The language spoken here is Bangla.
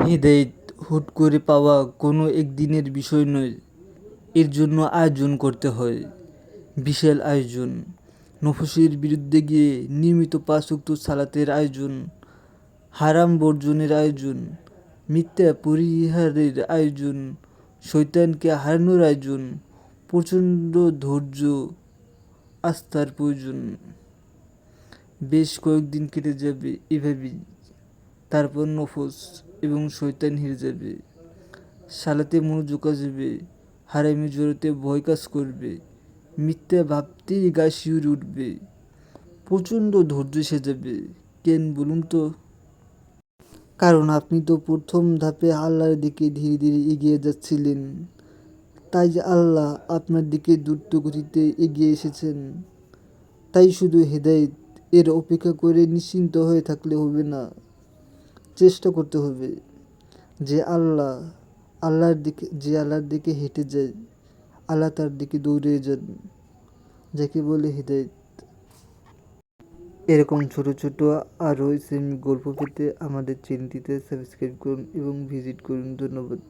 হিদায়াত হুট করে পাওয়া কোনো একদিনের বিষয় নয়, এর জন্য আয়োজন করতে হয়, বিশাল আয়োজন। নফসের বিরুদ্ধে গিয়ে নিয়মিত ৫ ওয়াক্ত সালাতের আয়োজন, হারাম বর্জনের আয়োজন, মিথ্যা পরিহারের আয়োজন, শয়তানকে হারানোর আয়োজন। প্রচণ্ড ধৈর্য, আস্থার প্রয়োজন। বেশ কয়েকদিন কেটে যাবে এভাবেই, তারপর নফস এবং শয়তান হেরে যাবে, সালাতে মনোযোগ আসবে, হারামে জড়াতে ভয় কাজ করবে, মিথ্যা ভাবতেই গা শিউরে উঠবে, প্রচণ্ড ধৈর্য এসে যাবে। কেন বলুন তো? কারণ আপনি তো প্রথম ধাপে আল্লাহর দিকে ধীরে ধীরে এগিয়ে যাচ্ছিলেন, তাই যে আল্লাহ আপনার দিকে দ্রুত গতিতে এগিয়ে এসেছেন। তাই শুধু হেদায়েত এর অপেক্ষা করে নিশ্চিন্ত হয়ে থাকলে হবে না, চেষ্টা করতে হবে। যে আল্লাহর দিকে হেঁটে যায়, আল্লাহ তার দিকে দৌড়ে যান, যাকে বলে হেদায়েত। এরকম ছোট ছোট আরও ইসলামিক গল্প পেতে আমাদের চ্যানেলটিতে সাবস্ক্রাইব করুন এবং ভিজিট করুন। ধন্যবাদ।